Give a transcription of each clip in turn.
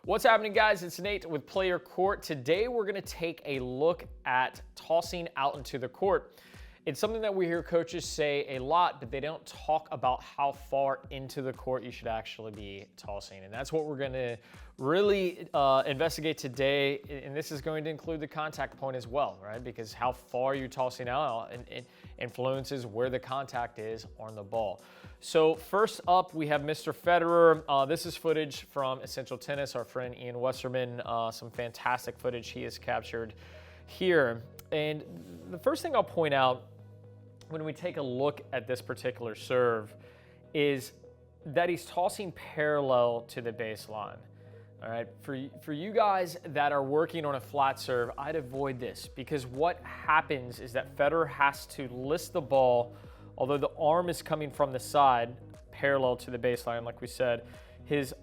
What's happening, guys? It's Nate with Play Your Court. Today we're going to take a look at tossing out into the court. It's something that we hear coaches say a lot, but they don't talk about how far into the court you should actually be tossing. And that's what we're going to really investigate today. And this is going to include the contact point as well, right? Because how far you're tossing out influences where the contact is on the ball. So first up, we have Mr. Federer. This is footage from Essential Tennis, our friend Ian Westerman. Some fantastic footage he has captured here. And the first thing I'll point out when we take a look at this particular serve is that he's tossing parallel to the baseline. All right, for you guys that are working on a flat serve, I'd avoid this because what happens is that Federer has to list the ball, although the arm is coming from the side, parallel to the baseline, like we said, his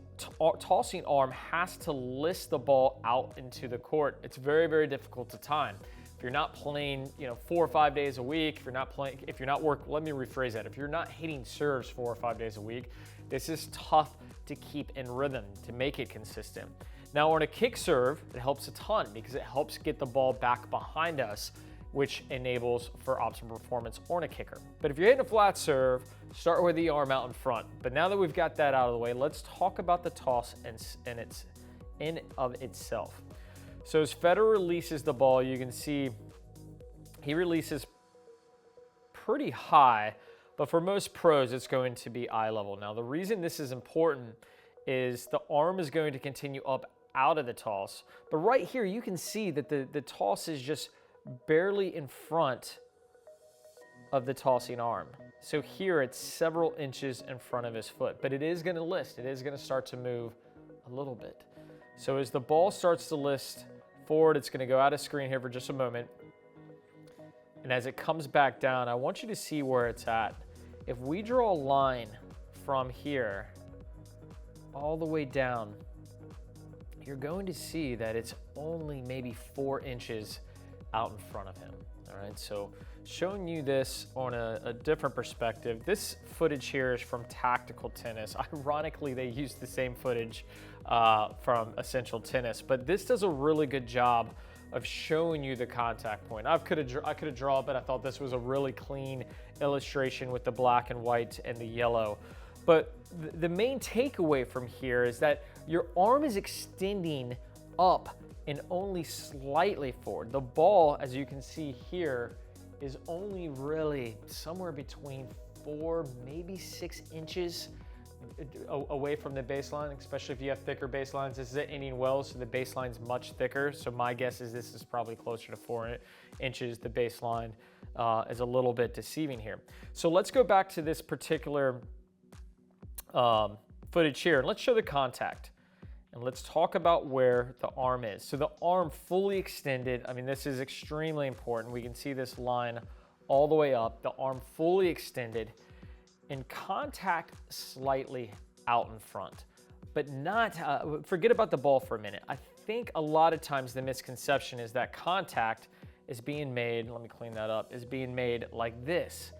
tossing arm has to list the ball out into the court. It's very, very difficult to time. If you're not playing, 4 or 5 days a week, let me rephrase that. If you're not hitting serves 4 or 5 days a week, this is tough to keep in rhythm, to make it consistent. Now on a kick serve, it helps a ton because it helps get the ball back behind us, which enables for optimal performance on a kicker. But if you're hitting a flat serve, start with the arm out in front. But now that we've got that out of the way, let's talk about the toss and its in of itself. So as Federer releases the ball, you can see he releases pretty high, but for most pros, it's going to be eye level. Now, the reason this is important is the arm is going to continue up out of the toss. But right here, you can see that the toss is just barely in front of the tossing arm. So here, it's several inches in front of his foot, but it is going to list. It is going to start to move a little bit. So as the ball starts to list forward, it's going to go out of screen here for just a moment. And as it comes back down, I want you to see where it's at. If we draw a line from here all the way down, you're going to see that it's only maybe 4 inches out in front of him. All right, so showing you this on a different perspective. This footage here is from Tactical Tennis. Ironically, they used the same footage from Essential Tennis, but this does a really good job of showing you the contact point. I could have drawn, but I thought this was a really clean illustration with the black and white and the yellow. But the main takeaway from here is that your arm is extending up and only slightly forward. The ball, as you can see here, is only really somewhere between 4, maybe 6 inches away from the baseline, especially if you have thicker baselines. This is an Indian Wells, so the baseline's much thicker. So my guess is this is probably closer to 4 inches. The baseline is a little bit deceiving here. So let's go back to this particular footage here, and let's show the contact. And let's talk about where the arm is. So the arm fully extended. I mean, this is extremely important. We can see this line all the way up, the arm fully extended, and contact slightly out in front, but not, forget about the ball for a minute. I think a lot of times the misconception is that contact is being made, let me clean that up, is being made like this,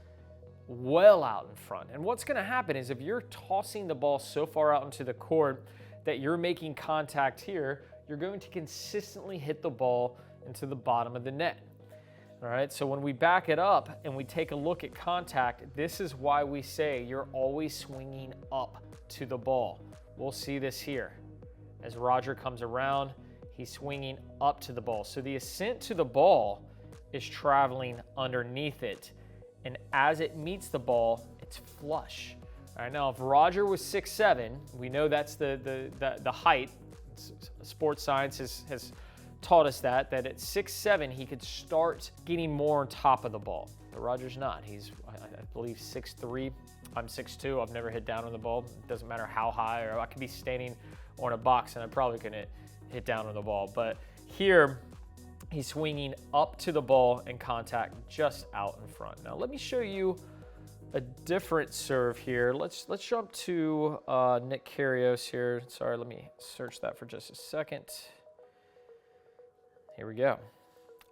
well out in front. And what's gonna happen is if you're tossing the ball so far out into the court that you're making contact here, you're going to consistently hit the ball into the bottom of the net. All right, so when we back it up and we take a look at contact, this is why we say you're always swinging up to the ball. We'll see this here. As Roger comes around, he's swinging up to the ball. So the ascent to the ball is traveling underneath it. And as it meets the ball, it's flush. All right, now if Roger was 6'7", we know that's the height. Sports science has taught us that at 6'7", he could start getting more on top of the ball. But Roger's not. He's, I believe, 6'3". I'm 6'2". I've never hit down on the ball. It doesn't matter how high, or I could be standing on a box and I probably couldn't hit down on the ball. But here, he's swinging up to the ball and contact just out in front. Now, let me show you a different serve here. Let's jump to Nick Kyrgios here. Sorry, let me search that for just a second. Here we go.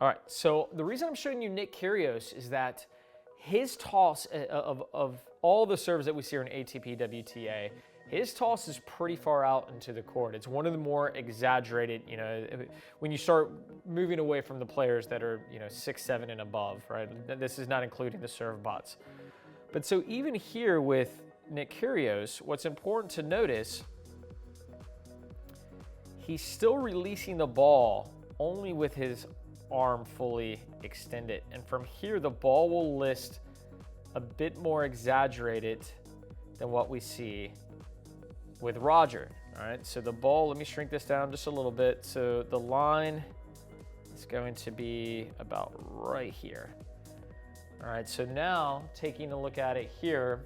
All right, so the reason I'm showing you Nick Kyrgios is that his toss of all the serves that we see in ATP WTA, his toss is pretty far out into the court. It's one of the more exaggerated, when you start moving away from the players that are, 6'7" and above, right? This is not including the serve bots. But so even here with Nick Kyrgios, what's important to notice, he's still releasing the ball only with his arm fully extended. And from here, the ball will list a bit more exaggerated than what we see with Roger. All right, so the ball, let me shrink this down just a little bit. So the line is going to be about right here. All right, so now taking a look at it here,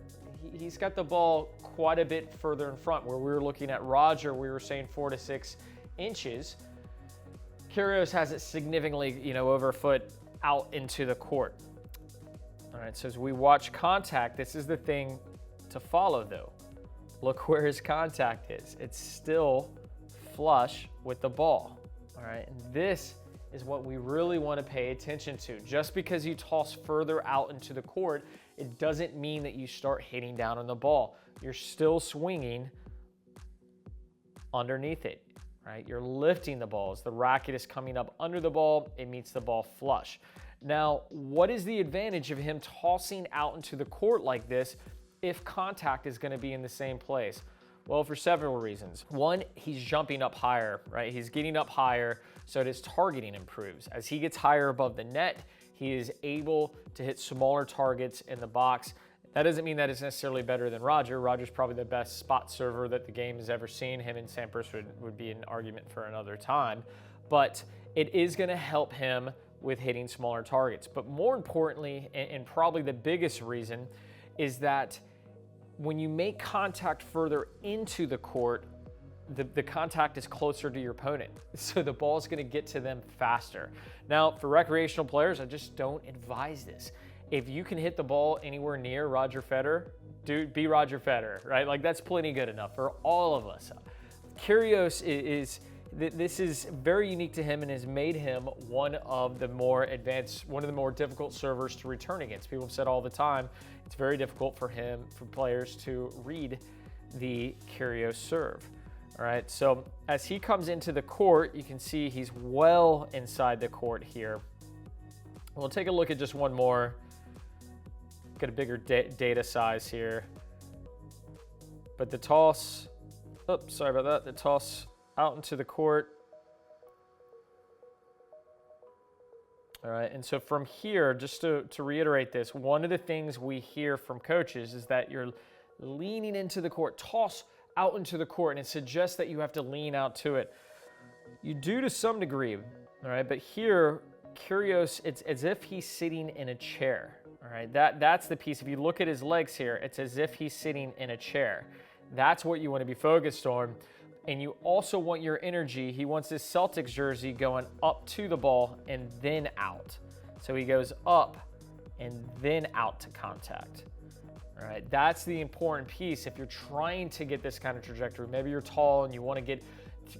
he's got the ball quite a bit further in front. Where we were looking at Roger, we were saying 4 to 6 inches. Kyrgios has it significantly, over a foot out into the court. All right, so as we watch contact, this is the thing to follow though. Look where his contact is. It's still flush with the ball. All right, and this is what we really want to pay attention to. Just because you toss further out into the court, it doesn't mean that you start hitting down on the ball. You're still swinging underneath it, right? You're lifting the ball. As the racket is coming up under the ball, it meets the ball flush. Now, what is the advantage of him tossing out into the court like this if contact is going to be in the same place? Well, for several reasons. One, he's jumping up higher, right? He's getting up higher, so his targeting improves. As he gets higher above the net, he is able to hit smaller targets in the box. That doesn't mean that it's necessarily better than Roger. Roger's probably the best spot server that the game has ever seen. Him and Sampras would be an argument for another time. But it is going to help him with hitting smaller targets. But more importantly, and probably the biggest reason, is that when you make contact further into the court, the contact is closer to your opponent. So the ball is going to get to them faster. Now, for recreational players, I just don't advise this. If you can hit the ball anywhere near Roger Federer, dude, be Roger Federer, right? Like, that's plenty good enough for all of us. Kyrgios this is very unique to him and has made him one of the more advanced, one of the more difficult servers to return against. People have said all the time, it's very difficult for players to read the Kyrgios serve. All right, so as he comes into the court, you can see he's well inside the court here. We'll take a look at just one more. Get a bigger data size here. But the toss, oops, sorry about that. The toss out into the court. All right, and so from here, just to reiterate this, one of the things we hear from coaches is that you're leaning into the court, toss out into the court, and it suggests that you have to lean out to it. You do to some degree, all right, but here, Kyrgios, it's as if he's sitting in a chair, all right? That's the piece. If you look at his legs here, it's as if he's sitting in a chair. That's what you want to be focused on. And you also want your energy. He wants his Celtics jersey going up to the ball and then out. So he goes up and then out to contact. All right, that's the important piece. If you're trying to get this kind of trajectory, maybe you're tall and you want to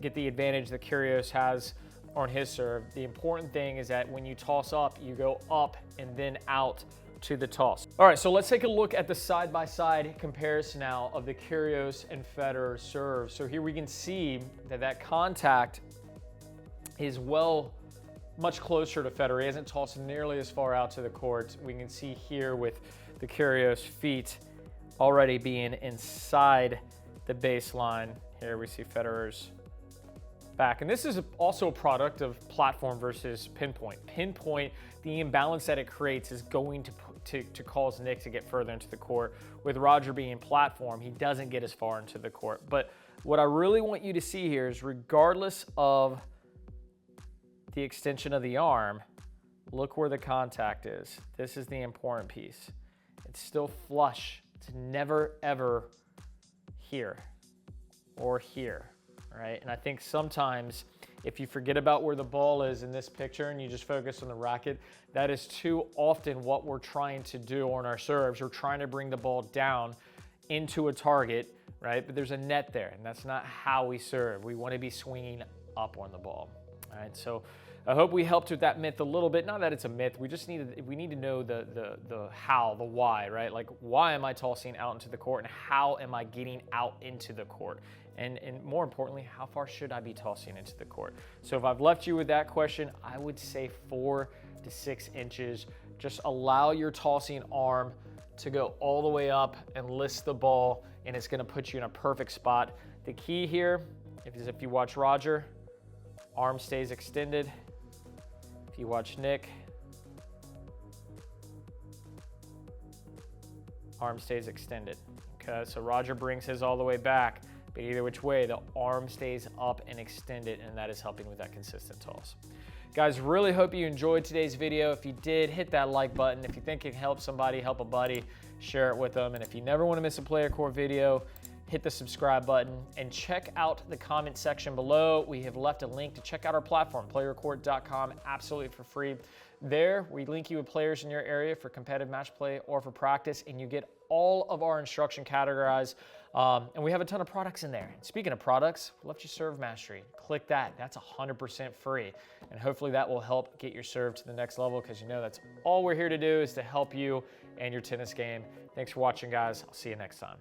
get the advantage that Kyrgios has on his serve. The important thing is that when you toss up, you go up and then out to the toss. All right, so let's take a look at the side-by-side comparison now of the Kyrgios and Federer serves. So here we can see that contact is much closer to Federer. He hasn't tossed nearly as far out to the court. We can see here with the Kyrgios feet already being inside the baseline. Here we see Federer's back. And this is also a product of platform versus pinpoint. Pinpoint, the imbalance that it creates is going to cause Nick to get further into the court. With Roger being platform, he doesn't get as far into the court. But what I really want you to see here is regardless of the extension of the arm, look where the contact is. This is the important piece. It's still flush. It's never, ever here or here. Right? And I think sometimes if you forget about where the ball is in this picture and you just focus on the racket, that is too often what we're trying to do on our serves. We're trying to bring the ball down into a target, right? But there's a net there, and that's not how we serve. We want to be swinging up on the ball. All right, so I hope we helped with that myth a little bit. Not that it's a myth. We just need to know the how, the why, right? Like, why am I tossing out into the court, and how am I getting out into the court? And more importantly, how far should I be tossing into the court? So if I've left you with that question, I would say 4 to 6 inches. Just allow your tossing arm to go all the way up and list the ball, and it's gonna put you in a perfect spot. The key here is if you watch Roger, arm stays extended. If you watch Nick, arm stays extended. Okay, so Roger brings his all the way back, but either which way, the arm stays up and extended, and that is helping with that consistent toss. Guys, really hope you enjoyed today's video. If you did, hit that like button. If you think it can help somebody, help a buddy, share it with them. And if you never want to miss a Player Court video, hit the subscribe button and check out the comment section below. We have left a link to check out our platform, PlayYourCourt.com, absolutely for free. There, we link you with players in your area for competitive match play or for practice, and you get all of our instruction categorized. And we have a ton of products in there. Speaking of products, Left You Serve Mastery. Click that. That's 100% free. And hopefully that will help get your serve to the next level, because you know that's all we're here to do, is to help you and your tennis game. Thanks for watching, guys. I'll see you next time.